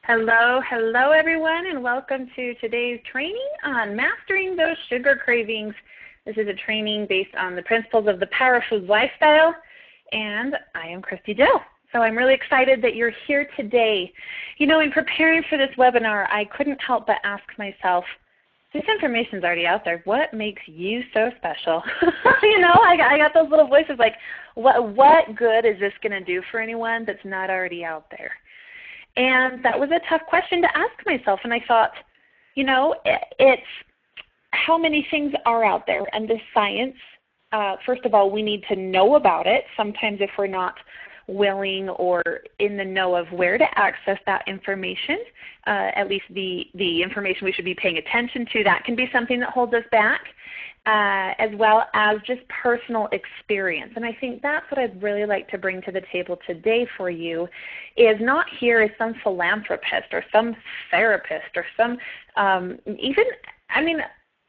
Hello everyone, and welcome to today's training on mastering those sugar cravings. This is a training based on the principles of the Power Foods lifestyle, and I am Kristy Jo. So I'm really excited that you're here today. You know, in preparing for this webinar, I couldn't help but ask myself, this information's already out there. What makes you so special? You know, I got those little voices like, what good is this going to do for anyone that's not already out there? And that was a tough question to ask myself, and I thought, you know, it's how many things are out there, and this science, first of all, we need to know about it. Sometimes if we're not willing or in the know of where to access that information, at least the information we should be paying attention to, that can be something that holds us back, as well as just personal experience. And I think that's what I'd really like to bring to the table today for you, is not here as some philanthropist or some therapist or some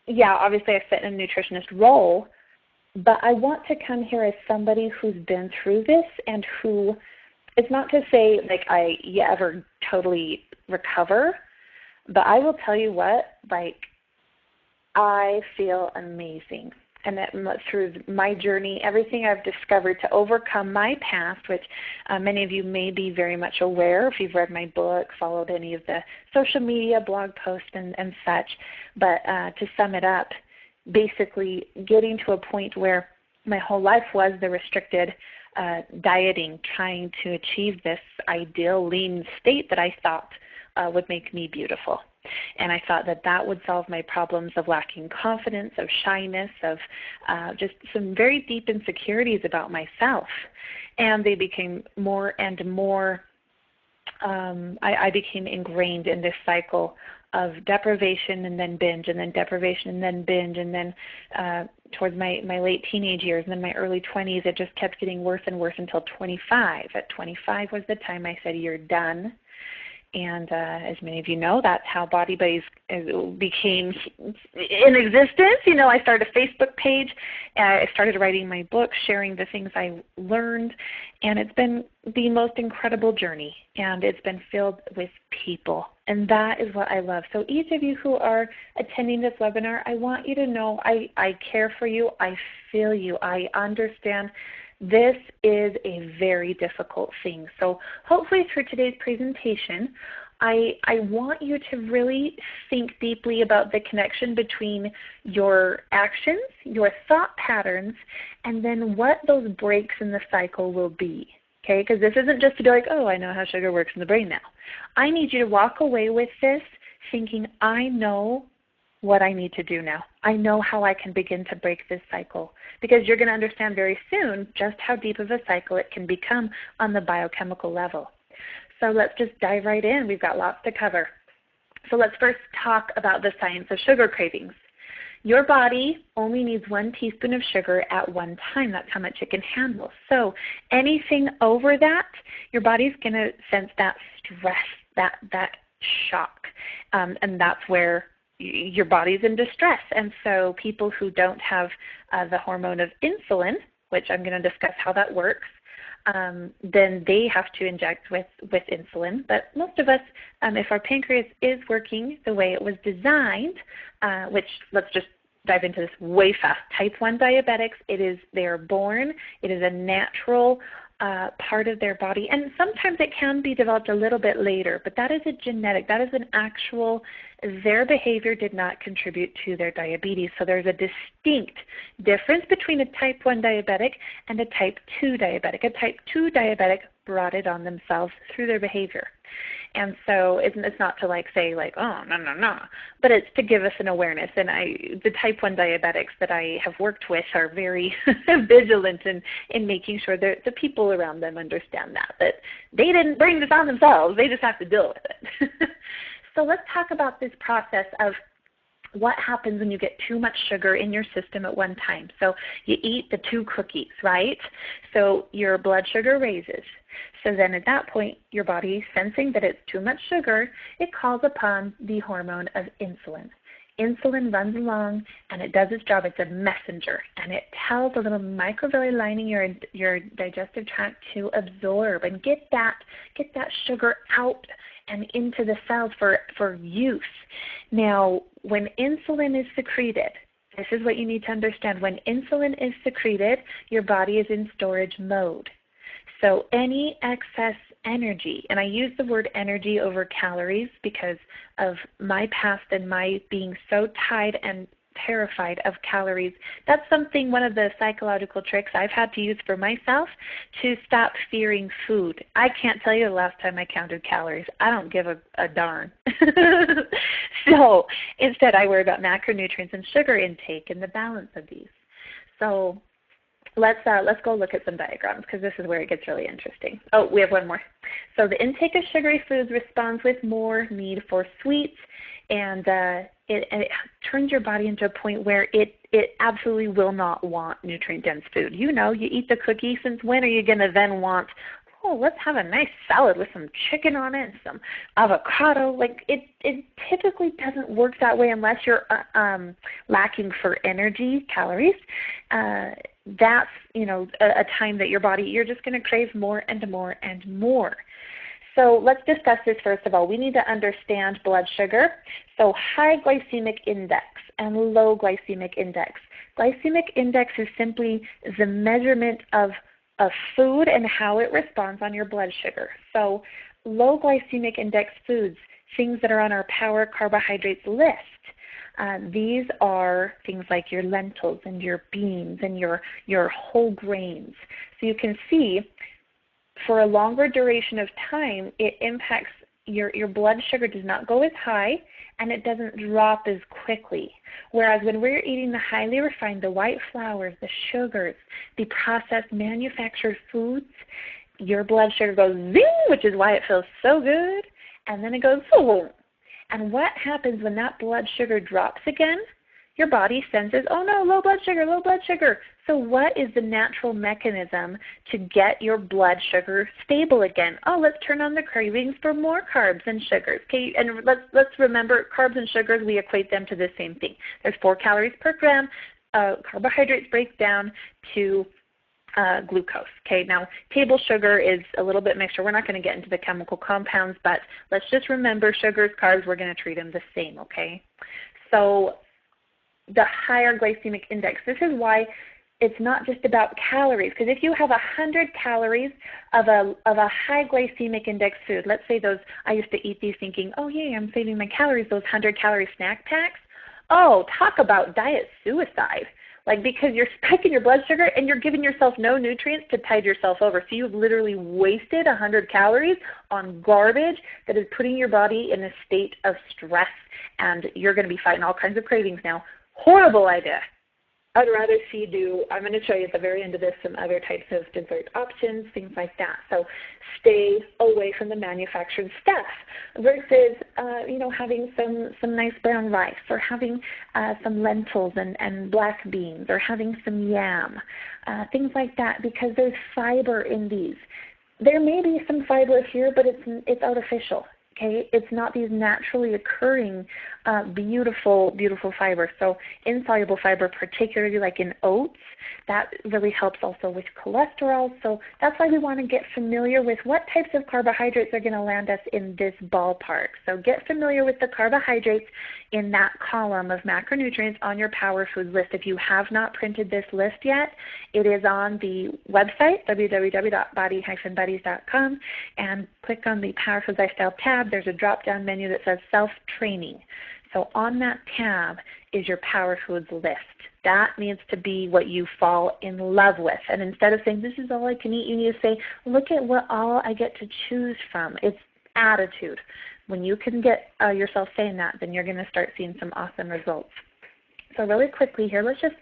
yeah, obviously I fit in a nutritionist role, but I want to come here as somebody who's been through this and who, it's not to say like you ever totally recover, but I will tell you what, like I feel amazing. And that through my journey, everything I've discovered to overcome my past, which many of you may be very much aware if you've read my book, followed any of the social media, blog posts, and such. But to sum it up, basically getting to a point where my whole life was the restricted dieting, trying to achieve this ideal lean state that I thought would make me beautiful. And I thought that that would solve my problems of lacking confidence, of shyness, of just some very deep insecurities about myself. And they became more and more, I became ingrained in this cycle of deprivation and then binge, and then deprivation and then binge, and then towards my late teenage years and then my early 20s, it just kept getting worse and worse until 25. At 25 was the time I said, you're done. And as many of you know, that's how Body Buddies became in existence. You know, I started a Facebook page. I started writing my book, sharing the things I learned. And it's been the most incredible journey. And it's been filled with people. And that is what I love. So each of you who are attending this webinar, I want you to know I care for you. I feel you. I understand. This is a very difficult thing. So hopefully through today's presentation, I want you to really think deeply about the connection between your actions, your thought patterns, and then what those breaks in the cycle will be. Okay, because this isn't just to be like, oh, I know how sugar works in the brain now. I need you to walk away with this thinking, I know what I need to do now. I know how I can begin to break this cycle, because you're going to understand very soon just how deep of a cycle it can become on the biochemical level. So let's just dive right in. We've got lots to cover. So let's first talk about the science of sugar cravings. Your body only needs 1 teaspoon of sugar at one time. That's how much it can handle. So anything over that, your body's going to sense that stress, that shock, and that's where your body's in distress. And so people who don't have the hormone of insulin, which I'm going to discuss how that works, then they have to inject with insulin. But most of us, if our pancreas is working the way it was designed, which let's just dive into this way fast. Type 1 diabetics, they are born. It is a natural part of their body, and sometimes it can be developed a little bit later, but that is a genetic, that is an actual, their behavior did not contribute to their diabetes. So there's a distinct difference between a type 1 diabetic and a type 2 diabetic. A type 2 diabetic brought it on themselves through their behavior. And so it's not to like say like, oh, no, but it's to give us an awareness. And the type 1 diabetics that I have worked with are very vigilant in making sure that the people around them understand that they didn't bring this on themselves. They just have to deal with it. So let's talk about this process of what happens when you get too much sugar in your system at one time. So you eat the 2 cookies, right? So your blood sugar raises. So then at that point, your body, sensing that it's too much sugar, it calls upon the hormone of insulin. insulin runs along and it does its job. It's a messenger, and it tells the little microvilli lining your digestive tract to absorb and get that sugar out and into the cells for use. Now, when insulin is secreted, this is what you need to understand. When insulin is secreted, your body is in storage mode. So any excess energy, and I use the word energy over calories because of my past and my being so tied and terrified of calories. That's something, one of the psychological tricks I've had to use for myself to stop fearing food. I can't tell you the last time I counted calories. I don't give a darn. So instead I worry about macronutrients and sugar intake and the balance of these. So let's go look at some diagrams because this is where it gets really interesting. Oh, we have one more. So the intake of sugary foods responds with more need for sweets, and it turns your body into a point where it absolutely will not want nutrient-dense food. You know, you eat the cookie. Since when are you going to then want, oh, let's have a nice salad with some chicken on it and some avocado? Like it typically doesn't work that way unless you're lacking for energy, calories. That's, you know, a time that your body, you're just going to crave more and more and more. So let's discuss this first of all. We need to understand blood sugar. So high glycemic index and low glycemic index. Glycemic index is simply the measurement of food and how it responds on your blood sugar. So low glycemic index foods, things that are on our power carbohydrates list, these are things like your lentils and your beans and your whole grains. So you can see for a longer duration of time, it impacts your blood sugar does not go as high and it doesn't drop as quickly. Whereas when we're eating the highly refined, the white flours, the sugars, the processed manufactured foods, your blood sugar goes zing, which is why it feels so good, and then it goes boom. And what happens when that blood sugar drops again? Your body senses, oh no, low blood sugar, low blood sugar. So what is the natural mechanism to get your blood sugar stable again? Oh, let's turn on the cravings for more carbs and sugars. Okay, and let's remember carbs and sugars, we equate them to the same thing. There's 4 calories per gram. Carbohydrates break down to glucose. Okay, now table sugar is a little bit mixture. We're not going to get into the chemical compounds, but let's just remember sugars, carbs, we're going to treat them the same, okay? So the higher glycemic index, this is why it's not just about calories, because if you have 100 calories of a high glycemic index food, let's say those, I used to eat these thinking, oh yeah, I'm saving my calories, those 100-calorie snack packs. Oh, talk about diet suicide. Like, because you're spiking your blood sugar and you're giving yourself no nutrients to tide yourself over. So you've literally wasted 100 calories on garbage that is putting your body in a state of stress, and you're going to be fighting all kinds of cravings now. Horrible idea. I'd rather see you I'm going to show you at the very end of this some other types of dessert options, things like that. So stay away from the manufactured stuff versus, having some nice brown rice, or having some lentils and black beans, or having some yam, things like that, because there's fiber in these. There may be some fiber here, but it's artificial. Okay, it's not these naturally occurring beautiful, beautiful fibers. So insoluble fiber, particularly like in oats, that really helps also with cholesterol. So that's why we want to get familiar with what types of carbohydrates are going to land us in this ballpark. So get familiar with the carbohydrates in that column of macronutrients on your Power Foods list. If you have not printed this list yet, it is on the website, www.body-buddies.com, and click on the Power Foods Lifestyle tab. There's a drop-down menu that says Self-Training. So on that tab is your Power Foods list. That needs to be what you fall in love with. And instead of saying, this is all I can eat, you need to say, look at what all I get to choose from. It's attitude. When you can get yourself saying that, then you're going to start seeing some awesome results. So really quickly here, let's just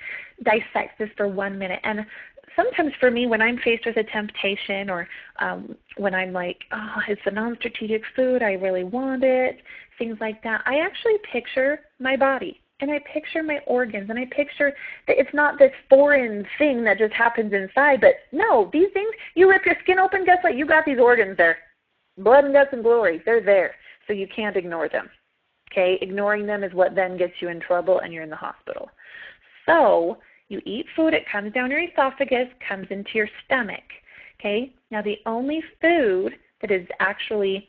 dissect this for 1 minute. And sometimes for me, when I'm faced with a temptation, or when I'm like, oh, it's a non-strategic food, I really want it, things like that, I actually picture my body. And I picture my organs, and I picture that it's not this foreign thing that just happens inside, but no, these things, you rip your skin open, guess what? You got these organs there. Blood and guts and glory, they're there, so you can't ignore them. Okay, ignoring them is what then gets you in trouble and you're in the hospital. So you eat food, it comes down your esophagus, comes into your stomach. Okay, now the only food that is actually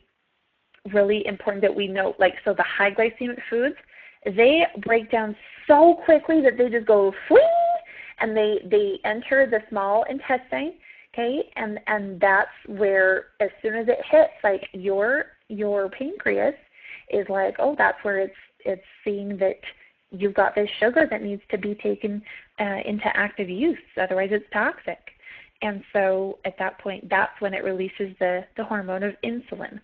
really important that we know, like, so the high glycemic foods, they break down so quickly that they just go fling, and they enter the small intestine. Okay, and that's where, as soon as it hits, like your pancreas is like, oh, that's where it's seeing that you've got this sugar that needs to be taken into active use, otherwise it's toxic. And so at that point, that's when it releases the hormone of insulin.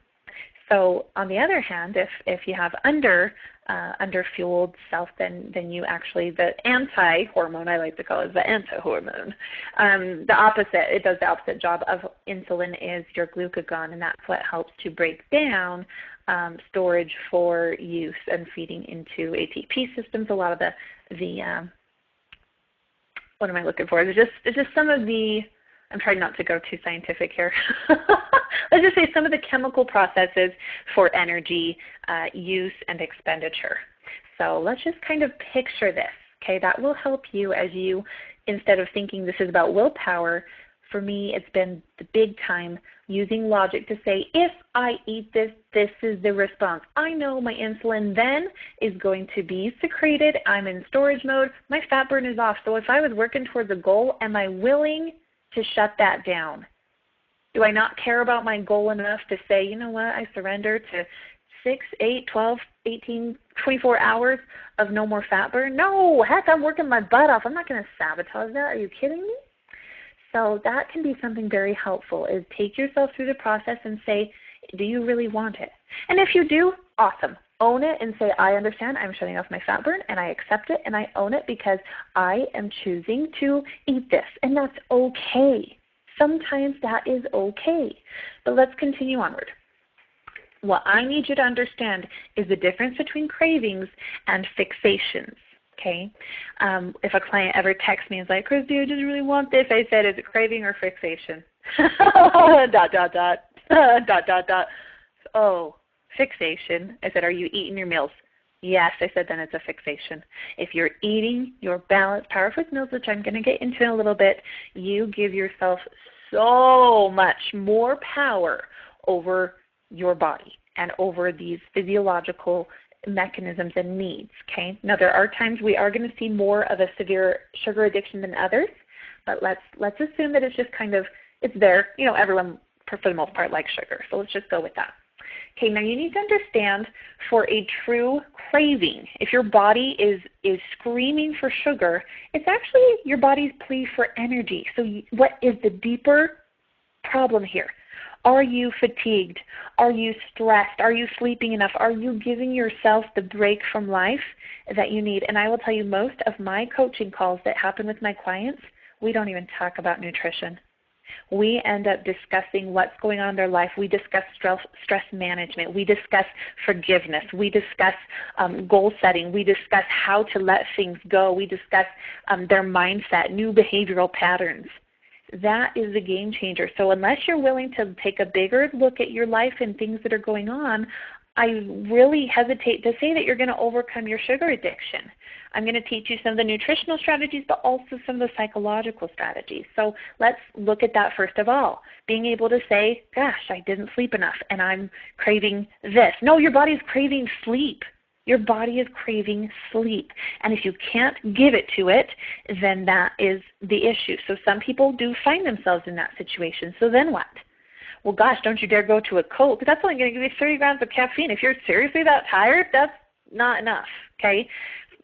So on the other hand, if you have under-fueled self, then you actually, the anti-hormone, I like to call it the anti-hormone, the opposite, it does the opposite job of insulin is your glucagon, and that's what helps to break down storage for use and feeding into ATP systems. A lot of the what am I looking for? It's just some of the, I'm trying not to go too scientific here. Let's just say some of the chemical processes for energy use and expenditure. So let's just kind of picture this, okay? That will help you as you, instead of thinking this is about willpower, for me it's been the big time using logic to say, if I eat this, this is the response. I know my insulin then is going to be secreted. I'm in storage mode. My fat burn is off. So if I was working towards a goal, am I willing to shut that down? Do I not care about my goal enough to say, you know what, I surrender to 6, 8, 12, 18, 24 hours of no more fat burn? No, heck, I'm working my butt off. I'm not going to sabotage that. Are you kidding me? So that can be something very helpful, is take yourself through the process and say, do you really want it? And if you do, awesome. Own it and say, I understand, I'm shutting off my fat burn, and I accept it, and I own it because I am choosing to eat this, and that's okay. Sometimes that is okay. But let's continue onward. What I need you to understand is the difference between cravings and fixations. Okay, if a client ever texts me and is like, Kristy, I just really want this, I said, is it craving or fixation? dot, dot, dot, dot, dot, dot. Oh, fixation. I said, are you eating your meals? Yes, I said, then it's a fixation. If you're eating your balanced power food meals, which I'm going to get into in a little bit, you give yourself so much more power over your body and over these physiological mechanisms and needs. Okay. Now there are times we are going to see more of a severe sugar addiction than others, but let's assume that it's just kind of, it's there. You know, everyone for the most part likes sugar, so let's just go with that. Okay, now you need to understand, for a true craving, if your body is screaming for sugar, it's actually your body's plea for energy. So what is the deeper problem here? Are you fatigued? Are you stressed? Are you sleeping enough? Are you giving yourself the break from life that you need? And I will tell you, most of my coaching calls that happen with my clients, we don't even talk about nutrition. We end up discussing what's going on in their life. We discuss stress management. We discuss forgiveness. We discuss goal setting. We discuss how to let things go. We discuss their mindset, new behavioral patterns. That is the game changer. So unless you're willing to take a bigger look at your life and things that are going on, I really hesitate to say that you're going to overcome your sugar addiction. I'm going to teach you some of the nutritional strategies, but also some of the psychological strategies. So let's look at that first of all. Being able to say, gosh, I didn't sleep enough and I'm craving this. No, your body's craving sleep. Your body is craving sleep. And if you can't give it to it, then that is the issue. So some people do find themselves in that situation. So then what? Well, gosh, don't you dare go to a Coke. That's only going to give you 30 grams of caffeine. If you're seriously that tired, that's not enough, okay?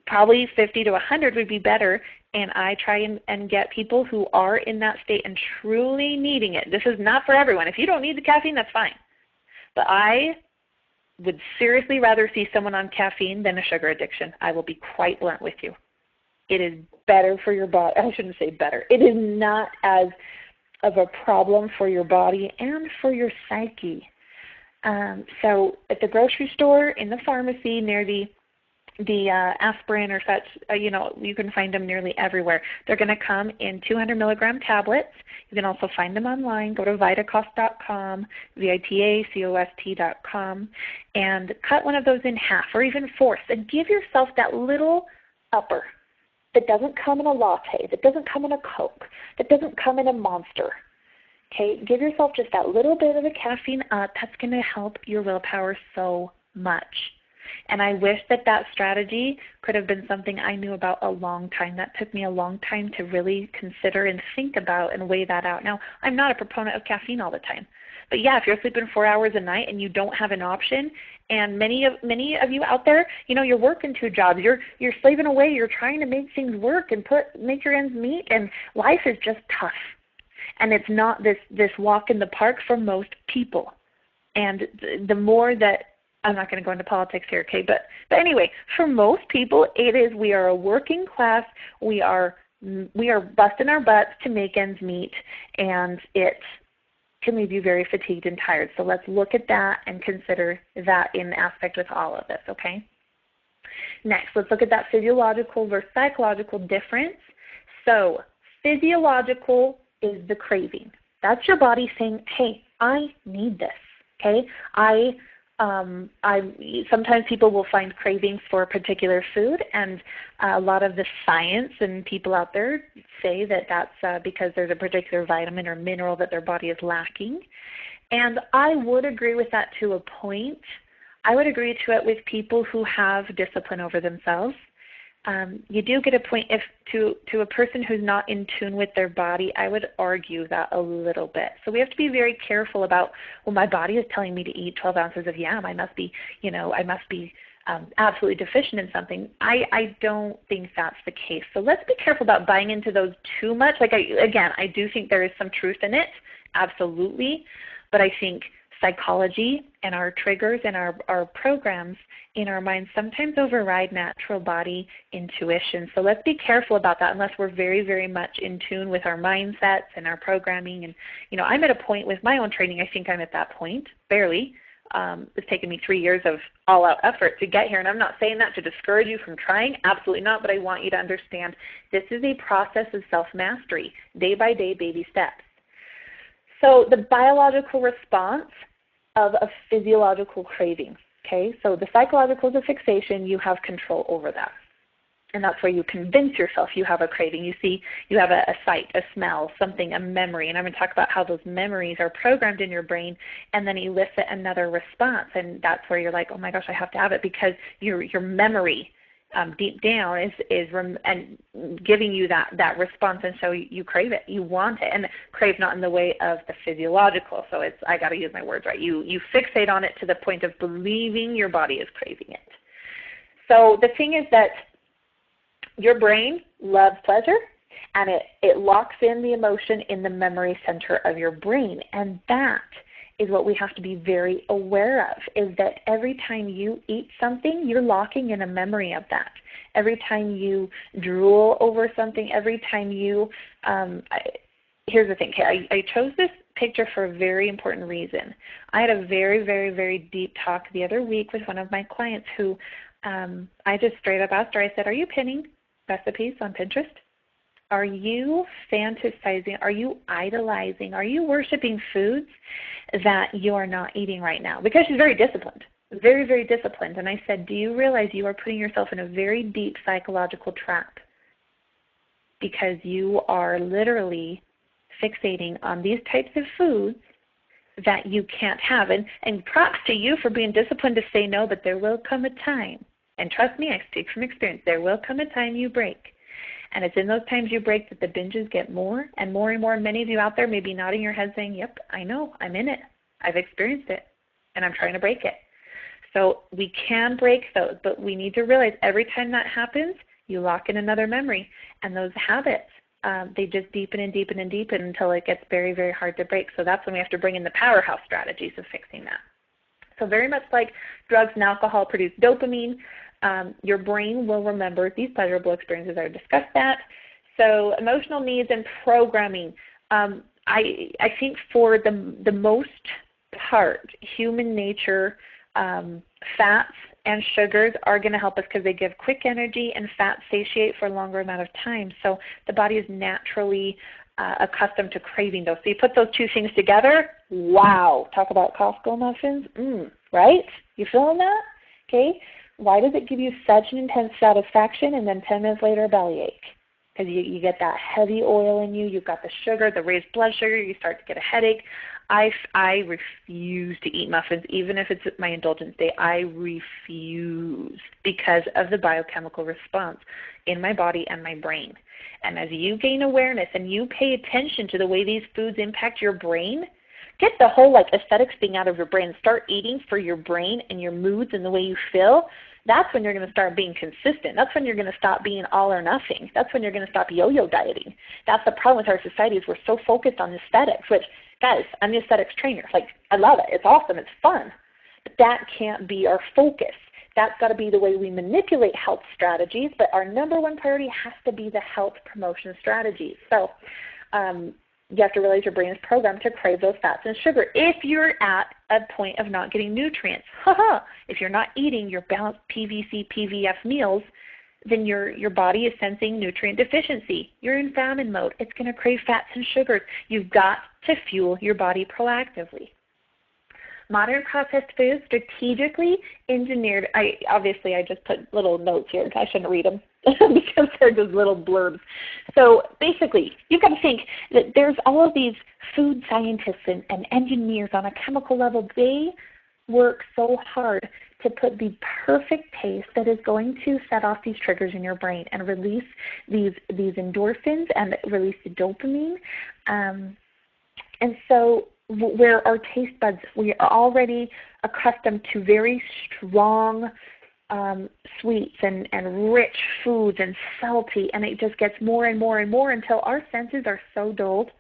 Probably 50 to 100 would be better, and I try and get people who are in that state and truly needing it. This is not for everyone. If you don't need the caffeine, that's fine. But I would seriously rather see someone on caffeine than a sugar addiction. I will be quite blunt with you. It is better for your body. I shouldn't say better. It is not as of a problem for your body and for your psyche. So at the grocery store, in the pharmacy, near the the aspirin or such, you can find them nearly everywhere. They're going to come in 200 milligram tablets. You can also find them online. Go to vitacost.com, VITACOST.com, and cut one of those in half or even fourths, and give yourself that little upper that doesn't come in a latte, that doesn't come in a Coke, that doesn't come in a Monster. Okay, give yourself just that little bit of a caffeine up. That's going to help your willpower so much. And I wish that strategy could have been something I knew about a long time. That took me a long time to really consider and think about and weigh that out. Now, I'm not a proponent of caffeine all the time. But yeah, if you're sleeping 4 hours a night and you don't have an option, and many of you out there, you're working 2 jobs, you're slaving away, you're trying to make things work and make your ends meet, and life is just tough. And it's not this walk in the park for most people. And the more that, I'm not going to go into politics here, okay? But anyway, for most people, we are a working class. We are busting our butts to make ends meet, and it can leave you very fatigued and tired. So let's look at that and consider that in aspect with all of this, okay? Next, let's look at that physiological versus psychological difference. So physiological is the craving. That's your body saying, hey, I need this, okay? Sometimes people will find cravings for a particular food, and a lot of the science and people out there say that that's because there's a particular vitamin or mineral that their body is lacking. And I would agree with that to a point. I would agree to it with people who have discipline over themselves. You do get a point to a person who's not in tune with their body. I would argue that a little bit. So we have to be very careful about, well, my body is telling me to eat 12 ounces of yam. I must be absolutely deficient in something. I don't think that's the case. So let's be careful about buying into those too much. I do think there is some truth in it, absolutely. But I think psychology and our triggers and our programs in our minds sometimes override natural body intuition. So let's be careful about that unless we're very, very much in tune with our mindsets and our programming. And, I'm at a point with my own training, I think I'm at that point, barely. It's taken me 3 years of all-out effort to get here, and I'm not saying that to discourage you from trying, absolutely not, but I want you to understand this is a process of self-mastery, day-by-day baby steps. So the biological response of a physiolocal craving. Okay, so the psychological is a fixation. You have control over that. And that's where you convince yourself you have a craving. You see, you have a sight, a smell, something, a memory. And I'm going to talk about how those memories are programmed in your brain and then elicit another response. And that's where you're like, oh my gosh, I have to have it, because your memory deep down is giving you that response, and so you crave it, you want it, and crave not in the way of the physiological. So I got to use my words right. You fixate on it to the point of believing your body is craving it. So the thing is that your brain loves pleasure, and it locks in the emotion in the memory center of your brain, and that is what we have to be very aware of, is that every time you eat something, you're locking in a memory of that. Every time you drool over something, every time you, here's the thing, okay, I chose this picture for a very important reason. I had a very, very, very deep talk the other week with one of my clients who I just straight up asked her, I said, are you pinning recipes on Pinterest? Are you fantasizing? Are you idolizing? Are you worshiping foods that you are not eating right now? Because she's very disciplined, very, very disciplined. And I said, do you realize you are putting yourself in a very deep psychological trap? Because you are literally fixating on these types of foods that you can't have. And props to you for being disciplined to say no, but there will come a time, and trust me, I speak from experience, there will come a time you break. And it's in those times you break that the binges get more and more and more. Many of you out there may be nodding your head saying, yep, I know, I'm in it. I've experienced it, and I'm trying to break it. So we can break those, but we need to realize every time that happens, you lock in another memory. And those habits, they just deepen and deepen and deepen until it gets very, very hard to break. So that's when we have to bring in the powerhouse strategies of fixing that. So very much like drugs and alcohol produce dopamine, your brain will remember these pleasurable experiences. I discussed that. So emotional needs and programming. I think for the most part, human nature, fats and sugars are going to help us because they give quick energy, and fats satiate for a longer amount of time. So the body is naturally accustomed to craving those. So you put those two things together, wow, talk about Costco muffins, right? You feeling that? Okay. Why does it give you such an intense satisfaction and then 10 minutes later a bellyache? Because you get that heavy oil in you, you've got the sugar, the raised blood sugar, you start to get a headache. I refuse to eat muffins, even if it's my indulgence day. I refuse because of the biochemical response in my body and my brain. And as you gain awareness and you pay attention to the way these foods impact your brain, get the whole aesthetics thing out of your brain. Start eating for your brain and your moods and the way you feel. That's when you're going to start being consistent. That's when you're going to stop being all or nothing. That's when you're going to stop yo-yo dieting. That's the problem with our society is we're so focused on aesthetics, which, guys, I'm the aesthetics trainer. I love it. It's awesome. It's fun. But that can't be our focus. That's got to be the way we manipulate health strategies, but our number one priority has to be the health promotion strategies. So you have to realize your brain is programmed to crave those fats and sugar. If you're at a point of not getting nutrients, if you're not eating your balanced PVC, PVF meals, then your body is sensing nutrient deficiency. You're in famine mode. It's going to crave fats and sugars. You've got to fuel your body proactively. Modern processed foods, strategically engineered. I just put little notes here. I shouldn't read them because they're just little blurbs. So basically, you've got to think that there's all of these food scientists and engineers on a chemical level. They work so hard to put the perfect taste that is going to set off these triggers in your brain and release these endorphins and release the dopamine. And so where our taste buds, we are already accustomed to very strong sweets and rich foods and salty, and it just gets more and more and more until our senses are so dulled.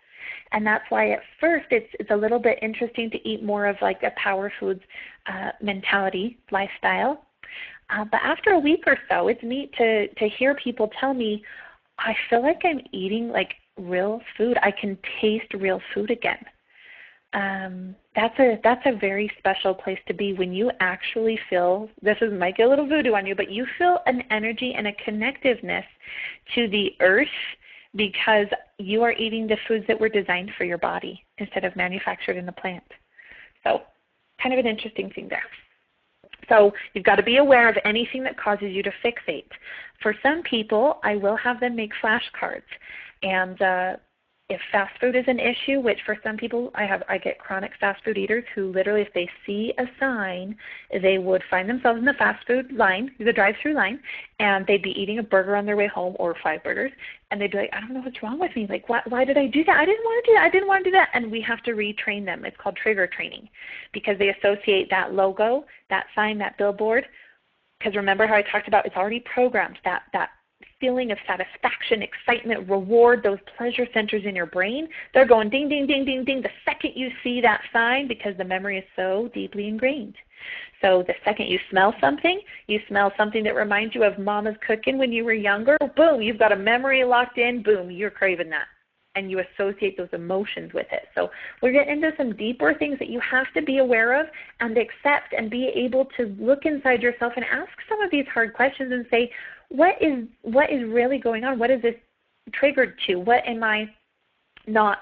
And that's why at first it's a little bit interesting to eat more of a power foods mentality lifestyle. But after a week or so, it's neat to hear people tell me, I feel like I'm eating real food. I can taste real food again. That's a very special place to be when you actually feel, might get a little voodoo on you, but you feel an energy and a connectiveness to the earth because you are eating the foods that were designed for your body instead of manufactured in the plant. So kind of an interesting thing there. So you've got to be aware of anything that causes you to fixate. For some people, I will have them make flashcards. And if fast food is an issue, which for some people I get chronic fast food eaters who literally if they see a sign, they would find themselves in the fast food line, the drive-through line, and they'd be eating a burger on their way home or 5 burgers, and they'd be like, I don't know what's wrong with me. Why did I do that? I didn't want to do that. I didn't want to do that. And we have to retrain them. It's called trigger training because they associate that logo, that sign, that billboard, because remember how I talked about it's already programmed, that feeling of satisfaction, excitement, reward, those pleasure centers in your brain, they're going ding, ding, ding, ding, ding the second you see that sign because the memory is so deeply ingrained. So the second you smell something that reminds you of mama's cooking when you were younger, boom, you've got a memory locked in, boom, you're craving that. And you associate those emotions with it. So we're getting into some deeper things that you have to be aware of and accept and be able to look inside yourself and ask some of these hard questions and say, what is really going on? What is this triggered to? What am I not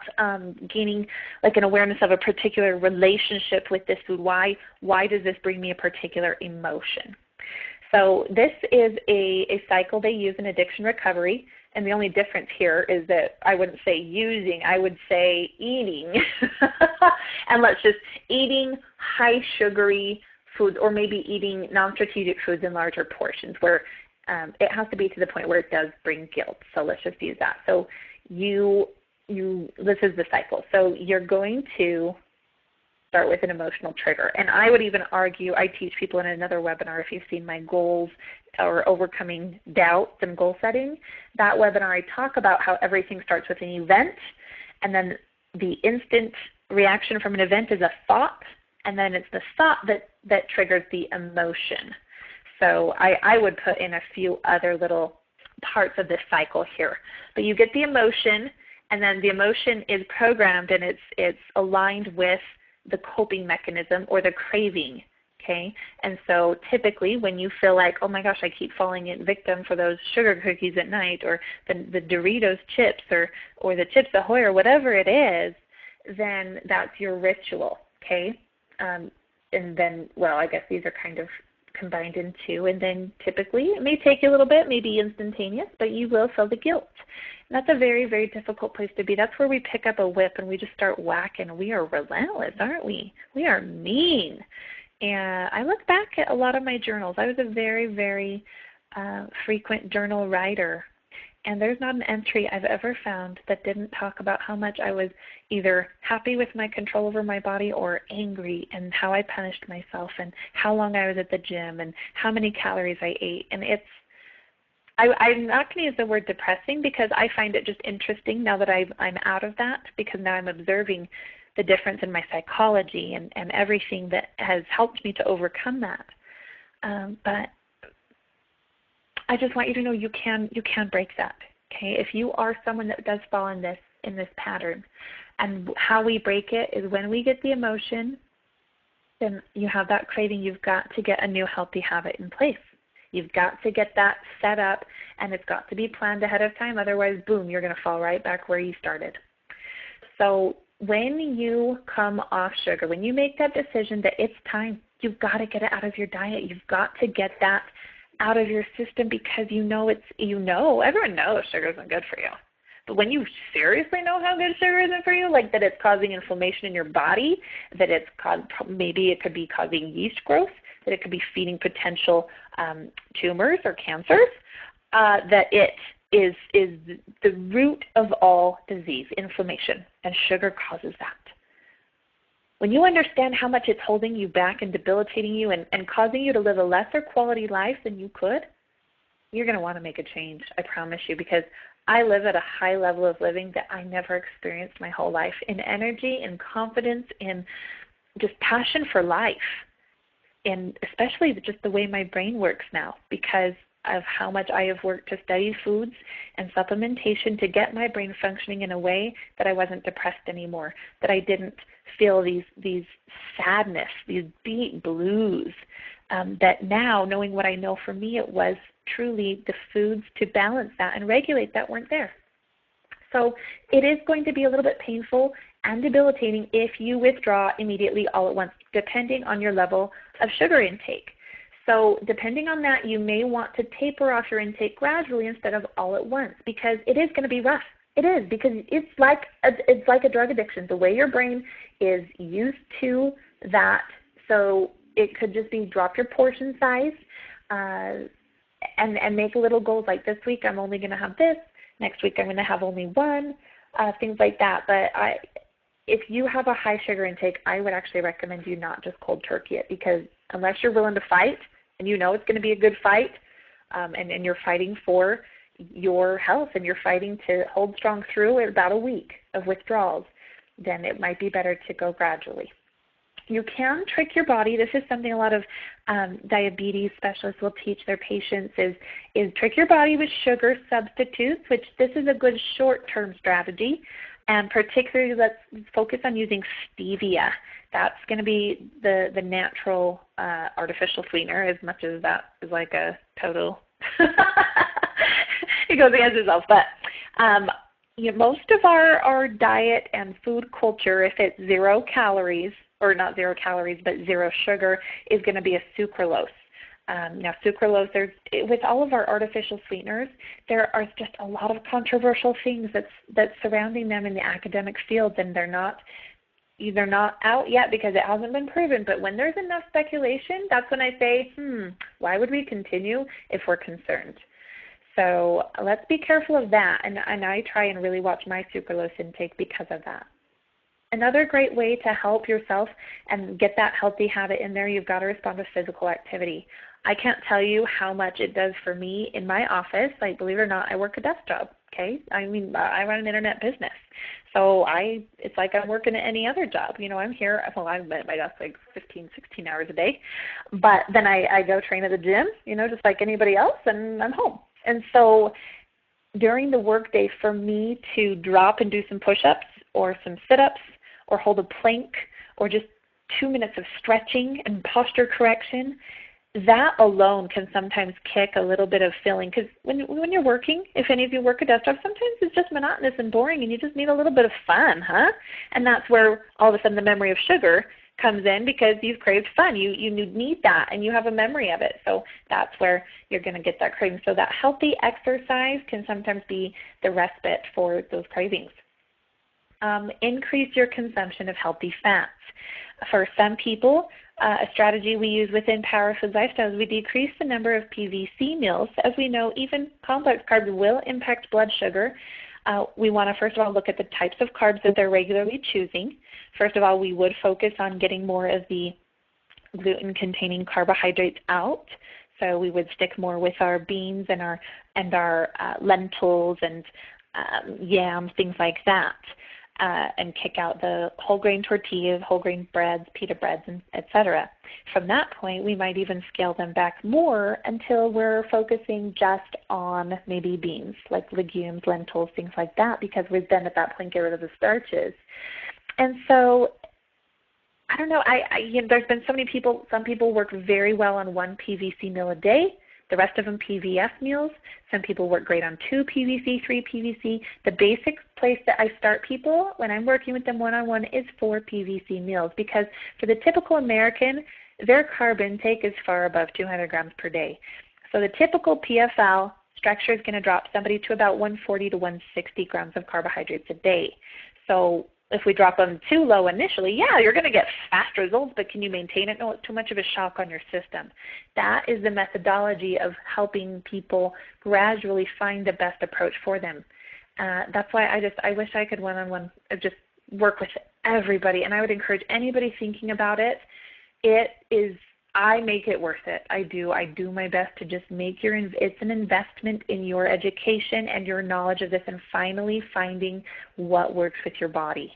gaining an awareness of a particular relationship with this food? Why does this bring me a particular emotion? So this is a cycle they use in addiction recovery. And the only difference here is that I wouldn't say using, I would say eating. And let's just eating high sugary foods or maybe eating non-strategic foods in larger portions where it has to be to the point where it does bring guilt. So let's just use that. So this is the cycle. So you're going to start with an emotional trigger. And I would even argue, I teach people in another webinar, if you've seen my goals or overcoming doubts and goal setting, that webinar I talk about how everything starts with an event, and then the instant reaction from an event is a thought, and then it's the thought that triggers the emotion. So I would put in a few other little parts of this cycle here. But you get the emotion, and then the emotion is programmed and it's aligned with the coping mechanism or the craving Okay, and so typically when you feel like, oh my gosh, I keep falling in victim for those sugar cookies at night, or the Doritos chips, or the Chips Ahoy, or whatever it is, then that's your ritual. Okay, and then, well, I guess these are kind of combined in two, and then typically it may take you a little bit, maybe instantaneous, but you will feel the guilt. And that's a very, very difficult place to be. That's where we pick up a whip and we just start whacking. We are relentless, aren't we? We are mean. And I look back at a lot of my journals. I was a very, very frequent journal writer. And there's not an entry I've ever found that didn't talk about how much I was either happy with my control over my body or angry, and how I punished myself, and how long I was at the gym, and how many calories I ate. And I'm not going to use the word depressing, because I find it just interesting now that I'm out of that, because now I'm observing the difference in my psychology and everything that has helped me to overcome that. But I just want you to know you can break that. Okay, if you are someone that does fall in this pattern, and how we break it is when we get the emotion, then you have that craving. You've got to get a new healthy habit in place. You've got to get that set up, and it's got to be planned ahead of time. Otherwise, boom, you're going to fall right back where you started. So when you come off sugar, when you make that decision that it's time, you've got to get it out of your diet. You've got to get that out of your system, because everyone knows sugar isn't good for you. But when you seriously know how good sugar isn't for you, like that it's causing inflammation in your body, that maybe it could be causing yeast growth, that it could be feeding potential tumors or cancers, that it is the root of all disease, inflammation, and sugar causes that. When you understand how much it's holding you back and debilitating you and causing you to live a lesser quality life than you could, you're going to want to make a change, I promise you, because I live at a high level of living that I never experienced my whole life, in energy, in confidence, in just passion for life, and especially just the way my brain works now, because of how much I have worked to study foods and supplementation to get my brain functioning in a way that I wasn't depressed anymore, that I didn't feel these sadness, these deep blues, that now, knowing what I know, for me it was truly the foods to balance that and regulate that weren't there. So it is going to be a little bit painful and debilitating if you withdraw immediately all at once, depending on your level of sugar intake. So depending on that, you may want to taper off your intake gradually instead of all at once, because it is going to be rough. It is, because it's like a drug addiction. The way your brain is used to that, so it could just be drop your portion size and make little goals, like this week I'm only going to have this, next week I'm going to have only one, things like that. But if you have a high sugar intake, I would actually recommend you not just cold turkey it, because unless you're willing to fight and you know it's going to be a good fight, and you're fighting for your health and you're fighting to hold strong through about a week of withdrawals, then it might be better to go gradually. You can trick your body. This is something a lot of diabetes specialists will teach their patients is trick your body with sugar substitutes, which this is a good short-term strategy. And particularly, let's focus on using stevia. That's going to be the natural artificial sweetener, as much as that is like a total it goes against itself. But most of our diet and food culture, if it's 0 calories, or not 0 calories, but 0 sugar, is going to be a sucralose. Now, sucralose, with all of our artificial sweeteners, there are just a lot of controversial things that's surrounding them in the academic fields, and they're not out yet because it hasn't been proven. But when there's enough speculation, that's when I say, why would we continue if we're concerned? So let's be careful of that, and I try and really watch my sucralose intake because of that. Another great way to help yourself and get that healthy habit in there, you've got to respond to physical activity. I can't tell you how much it does for me in my office. Like, believe it or not, I work a desk job, okay? I mean, I run an internet business. So it's like I'm working at any other job. I'm here, I'm at my desk like 15, 16 hours a day. But then I go train at the gym, just like anybody else, and I'm home. And so during the workday, for me to drop and do some push-ups or some sit-ups or hold a plank or just 2 minutes of stretching and posture correction, that alone can sometimes kick a little bit of feeling. Because when you're working, if any of you work a desk job, sometimes it's just monotonous and boring and you just need a little bit of fun, huh? And that's where all of a sudden the memory of sugar comes in, because you've craved fun. You need that and you have a memory of it. So that's where you're going to get that craving. So that healthy exercise can sometimes be the respite for those cravings. Increase your consumption of healthy fats. For some people, a strategy we use within Power Food Lifestyle is we decrease the number of PVC meals. As we know, even complex carbs will impact blood sugar. We want to first of all look at the types of carbs that they're regularly choosing. First of all, we would focus on getting more of the gluten-containing carbohydrates out. So we would stick more with our beans and our lentils and yams, things like that. And kick out the whole grain tortillas, whole grain breads, pita breads, etc. From that point, we might even scale them back more until we're focusing just on maybe beans, like legumes, lentils, things like that, because we've then at that point get rid of the starches. And so, I don't know, there's been so many people, some people work very well on 1 PVC meal a day. The rest of them PVF meals. Some people work great on 2 PVC, 3 PVC. The basic place that I start people when I'm working with them one-on-one is 4 PVC meals, because for the typical American, their carb intake is far above 200 grams per day. So the typical PFL structure is going to drop somebody to about 140 to 160 grams of carbohydrates a day. So if we drop them too low initially, yeah, you're going to get fast results, but can you maintain it? No, it's too much of a shock on your system. That is the methodology of helping people gradually find the best approach for them. That's why I wish I could one-on-one just work with everybody, and I would encourage anybody thinking about it. I make it worth it. I do my best to just make it's an investment in your education and your knowledge of this and finally finding what works with your body.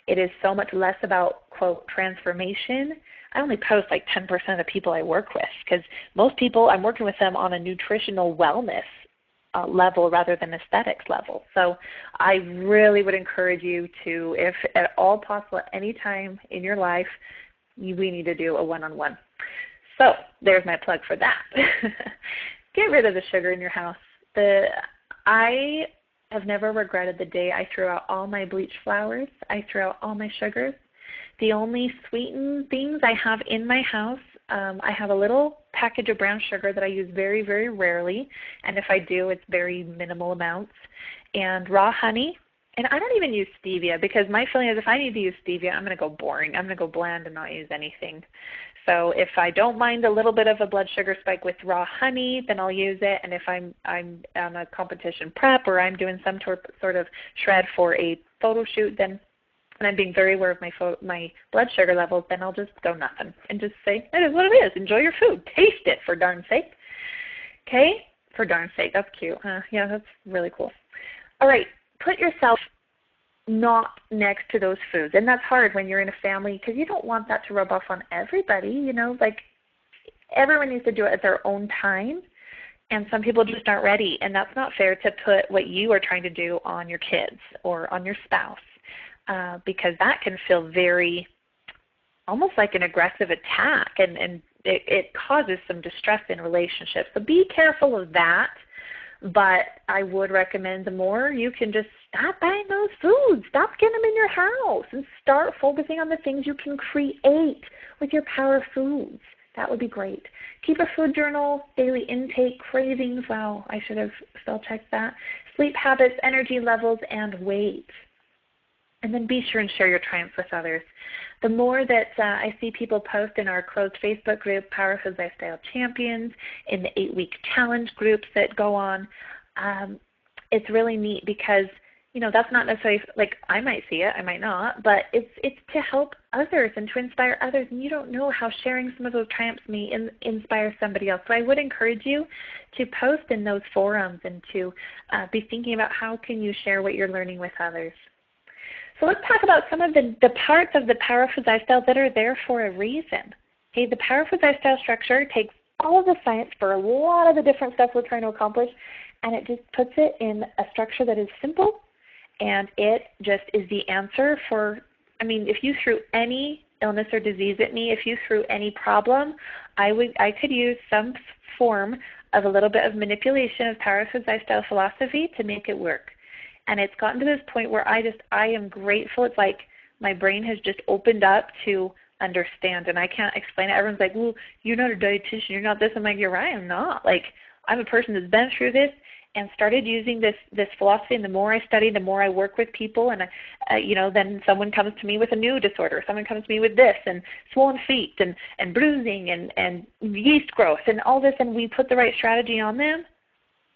It is so much less about, quote, transformation. I only post like 10% of the people I work with, because most people, I'm working with them on a nutritional wellness level rather than aesthetics level. So I really would encourage you to, if at all possible, at any time in your life, we need to do a one-on-one. So there's my plug for that. Get rid of the sugar in your house. I have never regretted the day I threw out all my bleached flours. I threw out all my sugars. The only sweetened things I have in my house, I have a little package of brown sugar that I use very, very rarely, and if I do, it's very minimal amounts, and raw honey. And I don't even use stevia, because my feeling is if I need to use stevia, I'm going to go boring. I'm going to go bland and not use anything. So if I don't mind a little bit of a blood sugar spike with raw honey, then I'll use it. And if I'm on a competition prep or I'm doing some sort of shred for a photo shoot, then and I'm being very aware of my blood sugar levels, then I'll just go nothing and just say, it is what it is. Enjoy your food. Taste it, for darn sake. Okay? For darn sake. That's cute. Yeah, that's really cool. All right. Put yourself not next to those foods. And that's hard when you're in a family, because you don't want that to rub off on everybody. You know, like everyone needs to do it at their own time. And some people just aren't ready. And that's not fair to put what you are trying to do on your kids or on your spouse, because that can feel very, almost like an aggressive attack. And it causes some distress in relationships. So be careful of that. But I would recommend the more you can just stop buying those foods. Stop getting them in your house and start focusing on the things you can create with your Power Foods. That would be great. Keep a food journal, daily intake, cravings. Wow, I should have spell checked that. Sleep habits, energy levels, and weight. And then be sure and share your triumphs with others. The more that I see people post in our closed Facebook group, Power Food Lifestyle Champions, in the 8-week challenge groups that go on, it's really neat because, you know, that's not necessarily, like, I might see it, I might not, but it's to help others and to inspire others. And you don't know how sharing some of those triumphs may inspire somebody else. So I would encourage you to post in those forums and to be thinking about how can you share what you're learning with others. So let's talk about some of the parts of the Power Food Lifestyle that are there for a reason. Okay, the Power Food Lifestyle structure takes all of the science for a lot of the different stuff we're trying to accomplish, and it just puts it in a structure that is simple, and it just is the answer for, I mean, if you threw any illness or disease at me, if you threw any problem, I could use some form of a little bit of manipulation of Power Foods lifestyle philosophy to make it work. And it's gotten to this point where I am grateful. It's like my brain has just opened up to understand, and I can't explain it. Everyone's like, well, you're not a dietitian, you're not this. I'm like, you're right, I'm not. Like, I'm a person that's been through this and started using this philosophy, and the more I study, the more I work with people, and then someone comes to me with a new disorder, someone comes to me with this, and swollen feet, and bruising, and yeast growth, and all this, and we put the right strategy on them.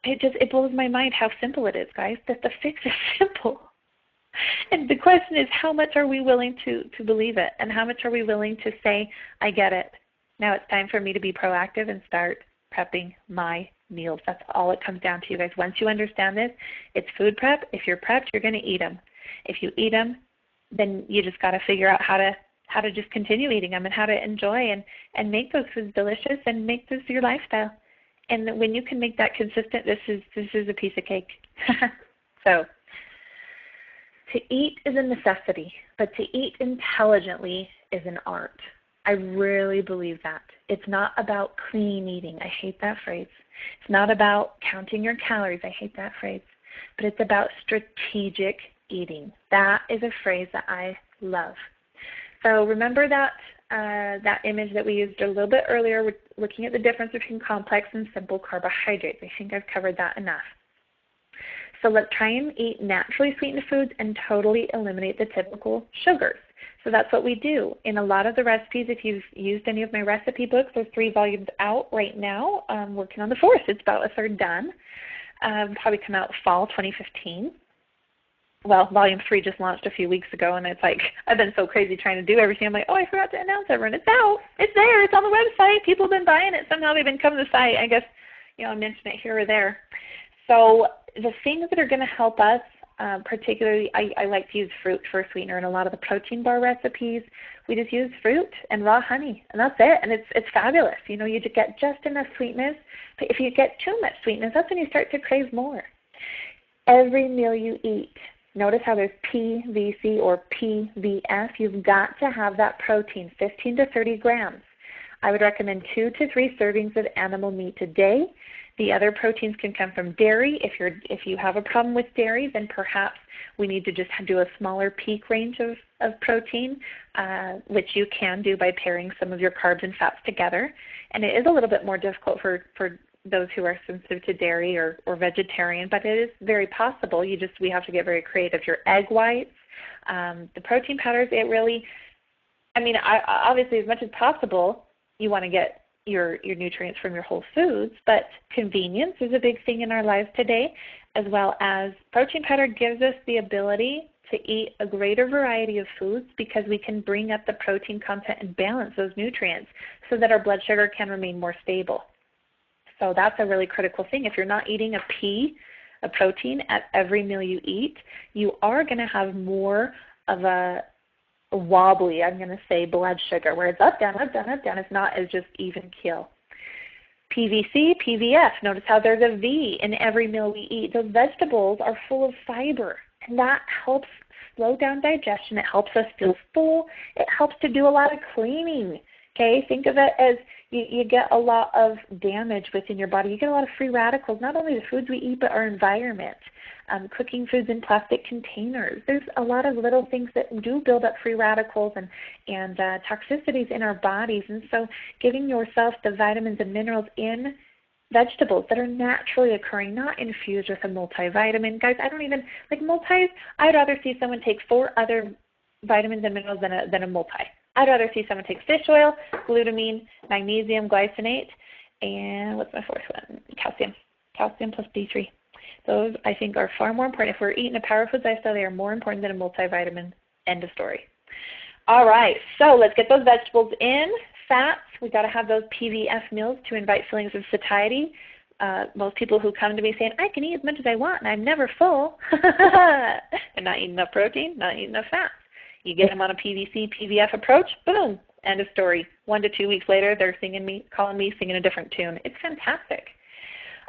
It blows my mind how simple it is, guys, that the fix is simple. And the question is, how much are we willing to believe it, and how much are we willing to say, I get it. Now it's time for me to be proactive and start prepping my meals. That's all it comes down to, you guys. Once you understand this, it's food prep. If you're prepped, you're going to eat them. If you eat them, then you just got to figure out how to just continue eating them and how to enjoy and make those foods delicious and make this your lifestyle. And when you can make that consistent, this is a piece of cake. So to eat is a necessity, but to eat intelligently is an art. I really believe that. It's not about clean eating. I hate that phrase. It's not about counting your calories. I hate that phrase. But it's about strategic eating. That is a phrase that I love. So remember that image that we used a little bit earlier with looking at the difference between complex and simple carbohydrates. I think I've covered that enough. So let's try and eat naturally sweetened foods and totally eliminate the typical sugars. So that's what we do. In a lot of the recipes, if you've used any of my recipe books, there's 3 volumes out right now. I'm working on the 4th. It's about a third done. Probably come out fall 2015. Well, volume 3 just launched a few weeks ago, and it's like I've been so crazy trying to do everything. I'm like, oh, I forgot to announce everyone. It's out. It's there. It's on the website. People have been buying it. Somehow they've been coming to the site. I guess, I mention it here or there. So the things that are going to help us, particularly, I like to use fruit for a sweetener in a lot of the protein bar recipes. We just use fruit and raw honey, and that's it. And it's fabulous. You get just enough sweetness. But if you get too much sweetness, that's when you start to crave more. Every meal you eat, notice how there's PVC or PVF. You've got to have that protein, 15 to 30 grams. I would recommend 2 to 3 servings of animal meat a day. The other proteins can come from dairy. If you have a problem with dairy, then perhaps we need to just do a smaller peak range of protein, which you can do by pairing some of your carbs and fats together. And it is a little bit more difficult for those who are sensitive to dairy or vegetarian, but it is very possible. We have to get very creative. Your egg whites, the protein powders, obviously as much as possible, you want to get your nutrients from your whole foods, but convenience is a big thing in our lives today, as well as protein powder gives us the ability to eat a greater variety of foods because we can bring up the protein content and balance those nutrients so that our blood sugar can remain more stable. So that's a really critical thing. If you're not eating a protein at every meal you eat, you are going to have more of a wobbly, I'm going to say, blood sugar, where it's up, down, up, down, up, down. It's not as just even keel. PVC, PVF, notice how there's a V in every meal we eat. Those vegetables are full of fiber, and that helps slow down digestion. It helps us feel full. It helps to do a lot of cleaning. Okay, think of it as you get a lot of damage within your body. You get a lot of free radicals, not only the foods we eat, but our environment. Cooking foods in plastic containers. There's a lot of little things that do build up free radicals and toxicities in our bodies. And so giving yourself the vitamins and minerals in vegetables that are naturally occurring, not infused with a multivitamin. Guys, I don't even, like multis, I'd rather see someone take 4 other vitamins and minerals than a multi. I'd rather see someone take fish oil, glutamine, magnesium, glycinate, and what's my 4th one? Calcium. Calcium plus D3. Those, I think, are far more important. If we're eating a Power Foods lifestyle, they are more important than a multivitamin. End of story. All right, so let's get those vegetables in. Fats, we've got to have those PVF meals to invite feelings of satiety. Most people who come to me saying, I can eat as much as I want and I'm never full. They're not eating enough protein, not eating enough fats. You get them on a PVC, PVF approach, boom, end of story. 1 to 2 weeks later, they're calling me, singing a different tune. It's fantastic.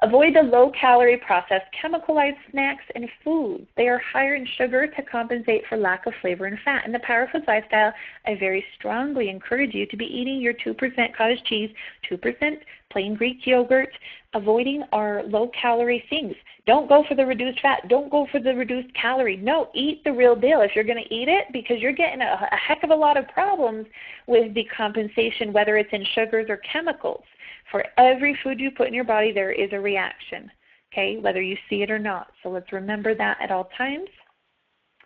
Avoid the low-calorie processed chemicalized snacks and foods. They are higher in sugar to compensate for lack of flavor and fat. In the Power Foods lifestyle, I very strongly encourage you to be eating your 2% cottage cheese, 2% plain Greek yogurt, avoiding our low-calorie things. Don't go for the reduced fat. Don't go for the reduced calorie. No, eat the real deal if you're going to eat it, because you're getting a heck of a lot of problems with the compensation, whether it's in sugars or chemicals. For every food you put in your body, there is a reaction, okay, whether you see it or not. So let's remember that at all times.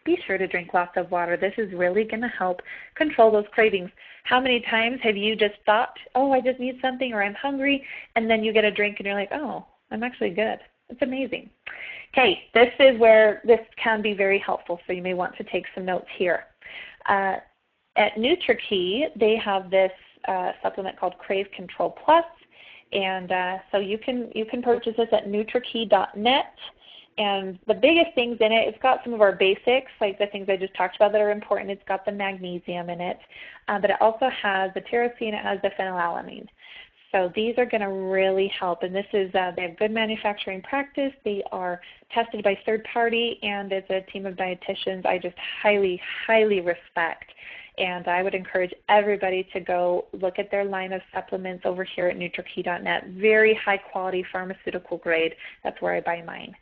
Be sure to drink lots of water. This is really going to help control those cravings. How many times have you just thought, oh, I just need something, or I'm hungry, and then you get a drink and you're like, oh, I'm actually good. It's amazing. Okay, this is where this can be very helpful, so you may want to take some notes here. At NutriKey, they have this supplement called Crave Control Plus. And so you can purchase this at NutriKey.net. And the biggest things in it, it's got some of our basics, like the things I just talked about that are important. It's got the magnesium in it, but it also has the tyrosine, it has the phenylalanine. So these are going to really help. And this is, they have good manufacturing practice. They are tested by third party, and it's a team of dietitians I just highly, highly respect. And I would encourage everybody to go look at their line of supplements over here at NutriKey.net. Very high quality pharmaceutical grade. That's where I buy mine.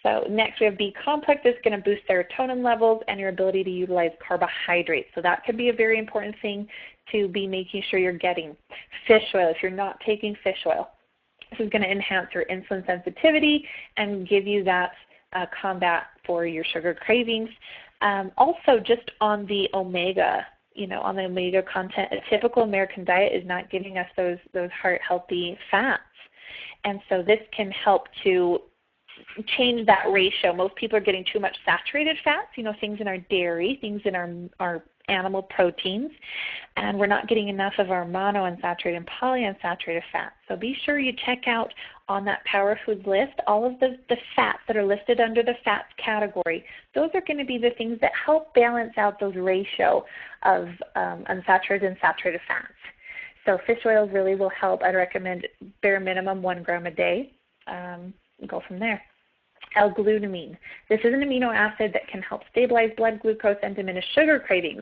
So next we have B complex. This is going to boost serotonin levels and your ability to utilize carbohydrates. So that could be a very important thing to be making sure you're getting. Fish oil, if you're not taking fish oil, this is going to enhance your insulin sensitivity and give you that combat for your sugar cravings. Also, just on the omega, on the omega content, a typical American diet is not giving us those heart-healthy fats. And so this can help to change that ratio. Most people are getting too much saturated fats, things in our dairy, things in our animal proteins, and we're not getting enough of our monounsaturated and polyunsaturated fats. So be sure you check out on that Power Foods list all of the fats that are listed under the fats category. Those are going to be the things that help balance out those ratio of unsaturated and saturated fats. So fish oil really will help. I'd recommend bare minimum 1 gram a day. Go from there. L-glutamine. This is an amino acid that can help stabilize blood glucose and diminish sugar cravings.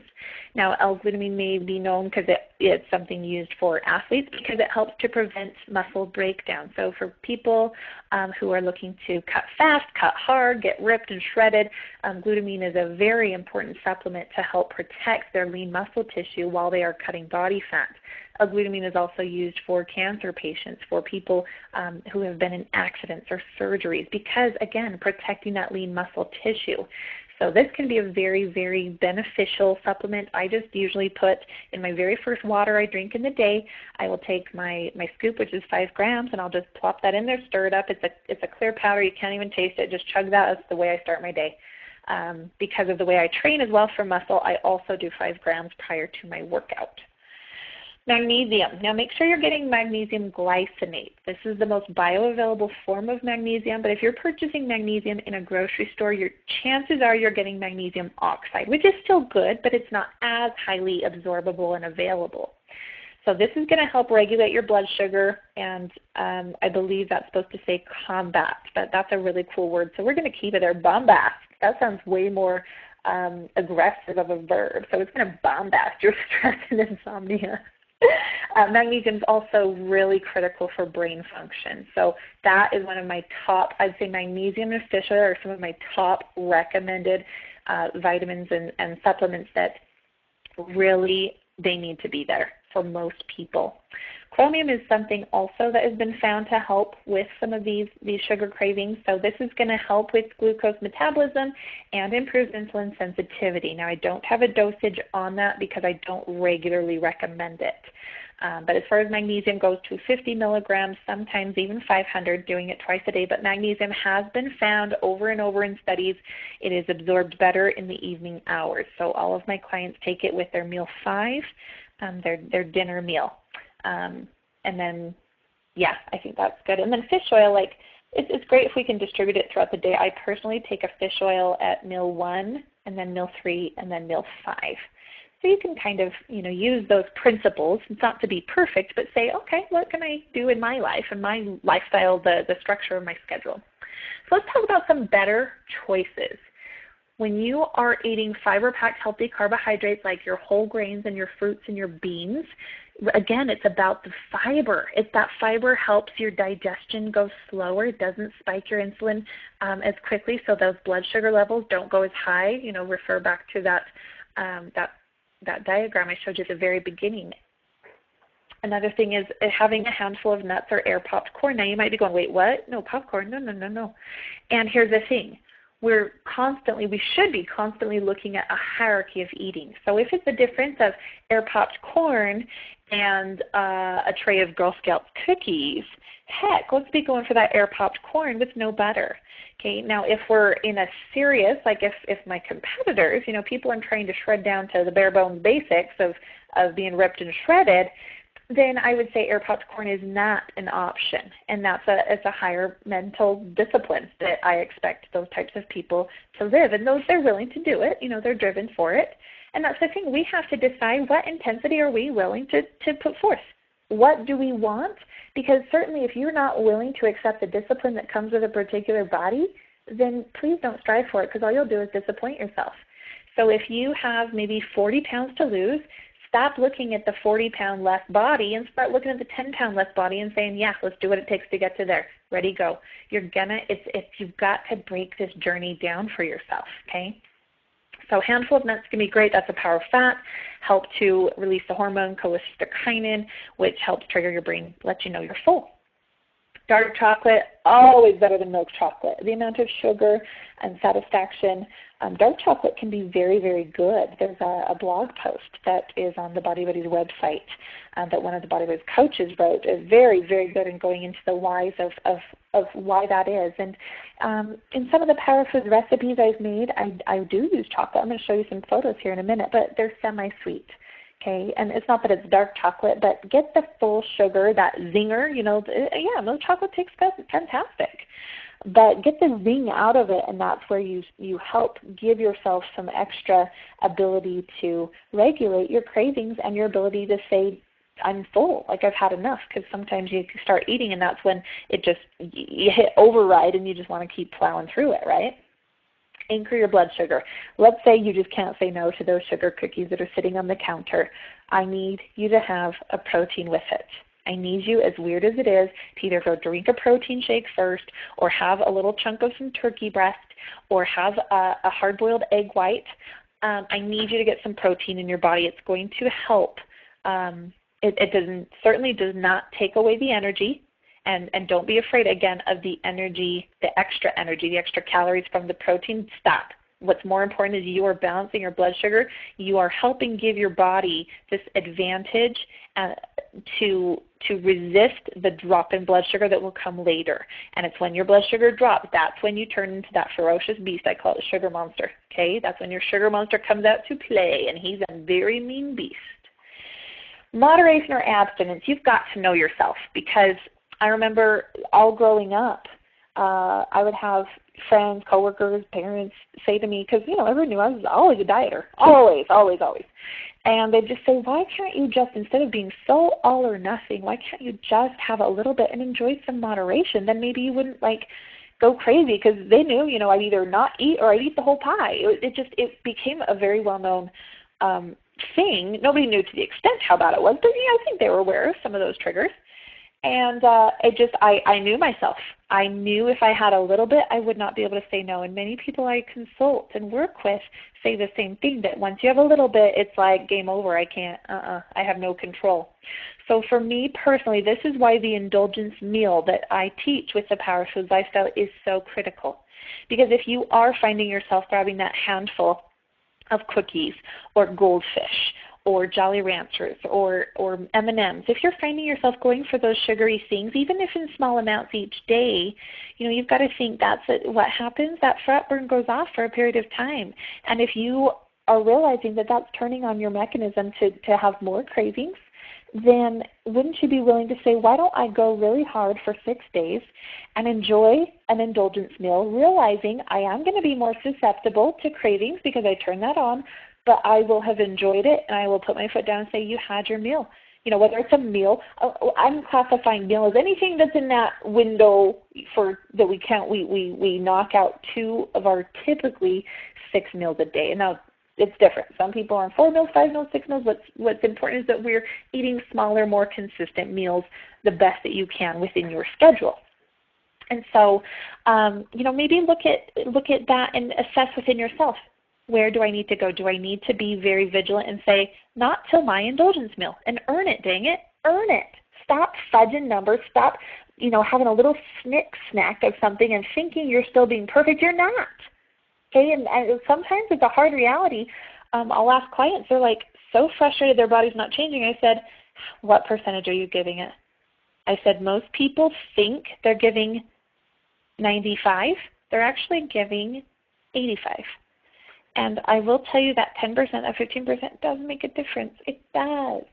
Now, L-glutamine may be known because it's something used for athletes because it helps to prevent muscle breakdown. So for people who are looking to cut fast, cut hard, get ripped and shredded, glutamine is a very important supplement to help protect their lean muscle tissue while they are cutting body fat. L-glutamine is also used for cancer patients, for people who have been in accidents or surgeries because, again, protecting that lean muscle tissue. So this can be a very, very beneficial supplement. I just usually put in my very first water I drink in the day, I will take my scoop, which is 5 grams, and I'll just plop that in there, stir it up. It's a clear powder. You can't even taste it. Just chug that. That's the way I start my day. Because of the way I train as well for muscle, I also do 5 grams prior to my workout. Magnesium. Now make sure you're getting magnesium glycinate. This is the most bioavailable form of magnesium, but if you're purchasing magnesium in a grocery store, your chances are you're getting magnesium oxide, which is still good, but it's not as highly absorbable and available. So this is going to help regulate your blood sugar, and I believe that's supposed to say combat, but that's a really cool word. So we're going to keep it there, bombast. That sounds way more aggressive of a verb. So it's going to bombast your stress and insomnia. Magnesium is also really critical for brain function. So that is one of my top, I'd say magnesium and fish oil are some of my top recommended vitamins and supplements that really they need to be there for most people. Chromium is something also that has been found to help with some of these sugar cravings. So this is going to help with glucose metabolism and improve insulin sensitivity. Now I don't have a dosage on that because I don't regularly recommend it. But as far as magnesium goes, to 50 milligrams, sometimes even 500, doing it twice a day. But magnesium has been found over and over in studies. It is absorbed better in the evening hours. So all of my clients take it with their meal 5, their dinner meal. And then, yeah, I think that's good. And then fish oil, it's great if we can distribute it throughout the day. I personally take a fish oil at meal 1, and then meal 3, and then meal 5. So you can kind of, use those principles. It's not to be perfect, but say, okay, what can I do in my life and my lifestyle, the structure of my schedule? So let's talk about some better choices. When you are eating fiber-packed healthy carbohydrates like your whole grains and your fruits and your beans, again, it's about the fiber. It's that fiber helps your digestion go slower. It doesn't spike your insulin as quickly, so those blood sugar levels don't go as high. Refer back to that diagram I showed you at the very beginning. Another thing is having a handful of nuts or air-popped corn. Now you might be going, wait, what? No, popcorn, no. And here's the thing. We should be constantly looking at a hierarchy of eating. So if it's a difference of air-popped corn and a tray of Girl Scout cookies, heck, let's be going for that air-popped corn with no butter. Okay, now if we're in a serious, like if my competitors, people I'm trying to shred down to the bare bones basics of being ripped and shredded, then I would say air-popped corn is not an option, and it's a higher mental discipline that I expect those types of people to live. And those, they're willing to do it, they're driven for it. And that's the thing, we have to decide what intensity are we willing to put forth. What do we want? Because certainly if you're not willing to accept the discipline that comes with a particular body, then please don't strive for it, because all you'll do is disappoint yourself. So if you have maybe 40 pounds to lose, stop looking at the 40-pound less body and start looking at the 10-pound less body and saying, yeah, let's do what it takes to get to there. Ready, go. You've got to break this journey down for yourself, okay? So a handful of nuts can be great. That's a power of fat. Help to release the hormone cholecystokinin, which helps trigger your brain, let you know you're full. Dark chocolate, always better than milk chocolate. The amount of sugar and satisfaction, dark chocolate can be very, very good. There's a blog post that is on the Body Buddies website that one of the Body Buddies coaches wrote. Is very, very good in going into the whys of why that is. And in some of the Power Food recipes I've made, I do use chocolate. I'm going to show you some photos here in a minute, but they're semi-sweet. Okay, and it's not that it's dark chocolate, but get the full sugar, that zinger, milk chocolate tastes fantastic. But get the zing out of it, and that's where you help give yourself some extra ability to regulate your cravings and your ability to say, I'm full, like I've had enough, because sometimes you start eating and that's when you hit override and you just want to keep plowing through it, right? Anchor your blood sugar. Let's say you just can't say no to those sugar cookies that are sitting on the counter. I need you to have a protein with it. I need you, as weird as it is, to either go drink a protein shake first or have a little chunk of some turkey breast or have a hard-boiled egg white. I need you to get some protein in your body. It's going to help. It certainly does not take away the energy. And don't be afraid, again, of the energy, the extra calories from the protein. Stop. What's more important is you are balancing your blood sugar. You are helping give your body this advantage to resist the drop in blood sugar that will come later. And it's when your blood sugar drops, that's when you turn into that ferocious beast. I call it a sugar monster. Okay? That's when your sugar monster comes out to play, and he's a very mean beast. Moderation or abstinence, you've got to know yourself, because I remember all growing up, I would have friends, coworkers, parents say to me, because, everyone knew I was always a dieter, always. And they'd just say, why can't you just, instead of being so all or nothing, why can't you just have a little bit and enjoy some moderation? Then maybe you wouldn't, go crazy, because they knew, I'd either not eat or I'd eat the whole pie. It became a very well-known thing. Nobody knew to the extent how bad it was, but, I think they were aware of some of those triggers. And I knew myself. I knew if I had a little bit, I would not be able to say no. And many people I consult and work with say the same thing, that once you have a little bit, it's like game over. I can't, I have no control. So for me personally, this is why the indulgence meal that I teach with the Power Foods Lifestyle is so critical. Because if you are finding yourself grabbing that handful of cookies or goldfish or Jolly Ranchers or M&Ms, if you're finding yourself going for those sugary things, even if in small amounts each day, you've got to think that's what happens. That fat burn goes off for a period of time. And if you are realizing that that's turning on your mechanism to have more cravings, then wouldn't you be willing to say, why don't I go really hard for 6 days and enjoy an indulgence meal, realizing I am going to be more susceptible to cravings because I turn that on, but I will have enjoyed it, and I will put my foot down and say, you had your meal. You know, whether it's a meal, I'm classifying meal as anything that's in that window for that we count. We knock out 2 of our typically 6 meals a day. And now it's different. Some people are on 4 meals, 5 meals, 6 meals. What's important is that we're eating smaller, more consistent meals the best that you can within your schedule. And so, you know, maybe look at that and assess within yourself. Where do I need to go? Do I need to be very vigilant and say, not till my indulgence meal, and earn it, dang it, earn it. Stop fudging numbers. Stop, you know, having a little snack of something and thinking you're still being perfect. You're not. Okay, and sometimes it's a hard reality. I'll ask clients, they're like so frustrated their body's not changing. I said, what percentage are you giving it? I said, most people think they're giving 95. They're actually giving 85. And I will tell you that 10% or 15% does make a difference. It does.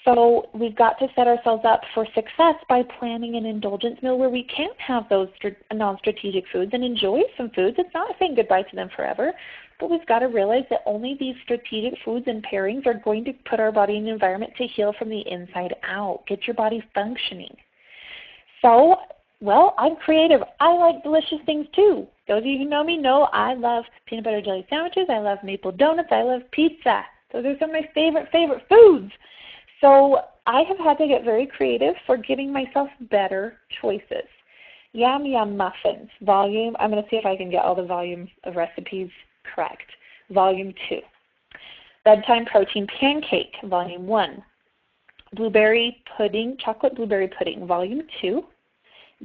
So we've got to set ourselves up for success by planning an indulgence meal where we can have those non-strategic foods and enjoy some foods. It's not saying goodbye to them forever, but we've got to realize that only these strategic foods and pairings are going to put our body in an environment to heal from the inside out, get your body functioning. So, well, I'm creative. I like delicious things too. Those of you who know me know I love peanut butter jelly sandwiches. I love maple donuts. I love pizza. Those are some of my favorite foods. So I have had to get very creative for giving myself better choices. Yum Yum muffins, volume. I'm going to see if I can get all the volume of recipes correct. Volume 2. Bedtime protein pancake, volume 1. Blueberry pudding, chocolate blueberry pudding, volume 2.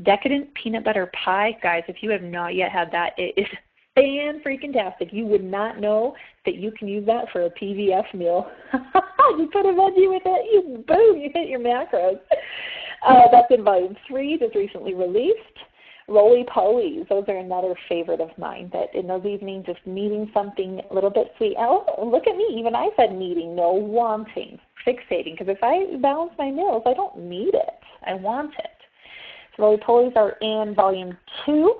Decadent peanut butter pie. Guys, if you have not yet had that, it is fan-freaking-tastic. You would not know that you can use that for a PVF meal. You put a veggie with it, boom, you hit your macros. That's in volume 3, just recently released. Roly-polies, those are another favorite of mine, that in those evenings just needing something a little bit sweet. Oh, look at me, even I said needing, no wanting, fixating, because if I balance my meals, I don't need it, I want it. So roly-polies are in volume 2.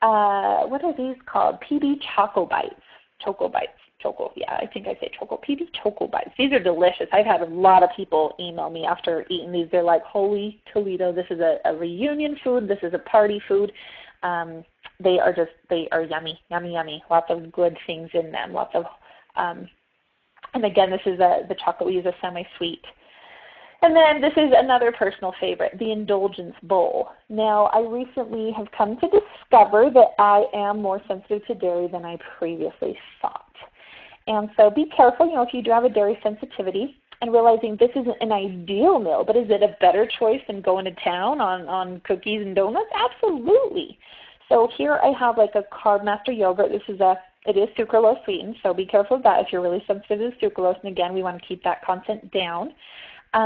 What are these called? PB Choco Bites. Choco Bites. Choco, yeah, I think I say Choco. PB Choco Bites. These are delicious. I've had a lot of people email me after eating these. They're like, holy Toledo, this is a reunion food. This is a party food. They are yummy, yummy, yummy. Lots of good things in them. Lots of, and again, this is the chocolate. We use a semi-sweet. And then this is another personal favorite, the indulgence bowl. Now, I recently have come to discover that I am more sensitive to dairy than I previously thought. And so be careful, if you do have a dairy sensitivity, and realizing this isn't an ideal meal, but is it a better choice than going to town on cookies and donuts? Absolutely. So here I have like a Carb Master yogurt. It is sucralose sweetened, so be careful of that if you're really sensitive to sucralose. And again, we want to keep that content down.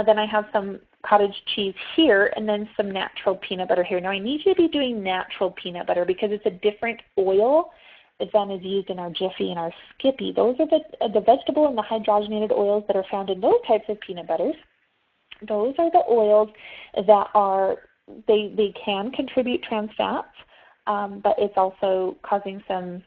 Then I have some cottage cheese here and then some natural peanut butter here. Now I need you to be doing natural peanut butter because it's a different oil than is used in our Jiffy and our Skippy. Those are the vegetable and the hydrogenated oils that are found in those types of peanut butters. Those are the oils that they can contribute trans fats, but it's also causing some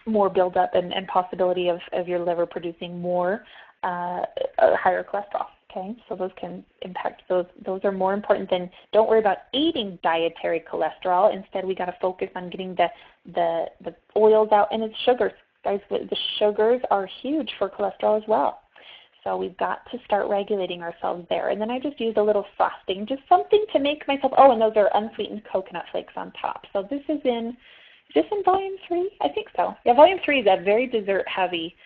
more buildup and possibility of your liver producing more higher cholesterol. Okay, so those can impact those. Those are more important than, don't worry about eating dietary cholesterol. Instead, we got to focus on getting the oils out, and it's sugars. Guys, the sugars are huge for cholesterol as well. So we've got to start regulating ourselves there. And then I just use a little frosting, just something to make myself, and those are unsweetened coconut flakes on top. So this is in volume 3? I think so. Yeah, volume 3 is a very dessert-heavy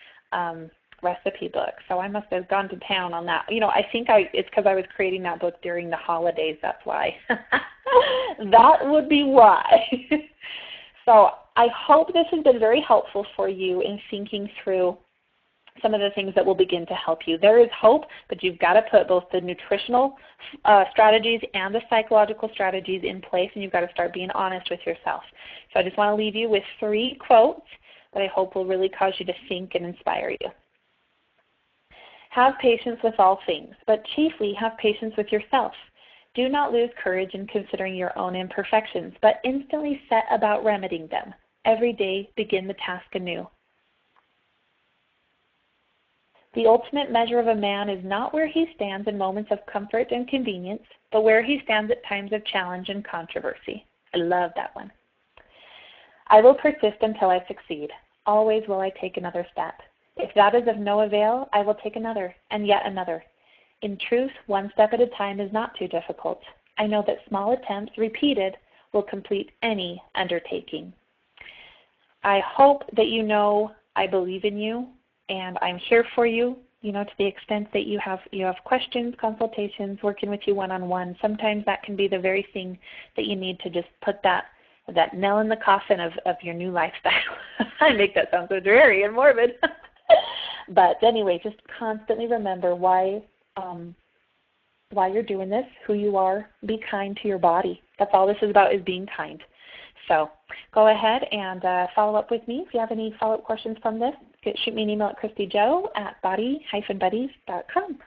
recipe book, so I must have gone to town on that. I think it's because I was creating that book during the holidays. That's why. That would be why. So I hope this has been very helpful for you in thinking through some of the things that will begin to help you. There is hope, but you've got to put both the nutritional strategies and the psychological strategies in place, and you've got to start being honest with yourself. So I just want to leave you with 3 quotes that I hope will really cause you to think and inspire you. Have patience with all things, but chiefly have patience with yourself. Do not lose courage in considering your own imperfections, but instantly set about remedying them. Every day begin the task anew. The ultimate measure of a man is not where he stands in moments of comfort and convenience, but where he stands at times of challenge and controversy. I love that one. I will persist until I succeed. Always will I take another step. If that is of no avail, I will take another, and yet another. In truth, one step at a time is not too difficult. I know that small attempts, repeated, will complete any undertaking. I hope that you know I believe in you, and I'm here for you, to the extent that you have questions, consultations, working with you one-on-one. Sometimes that can be the very thing that you need to just put that nail in the coffin of your new lifestyle. I make that sound so dreary and morbid. But anyway, just constantly remember why you're doing this, who you are. Be kind to your body. That's all this is about, is being kind. So go ahead and follow up with me. If you have any follow-up questions from this, shoot me an email at KristyJo@body-buddies.com.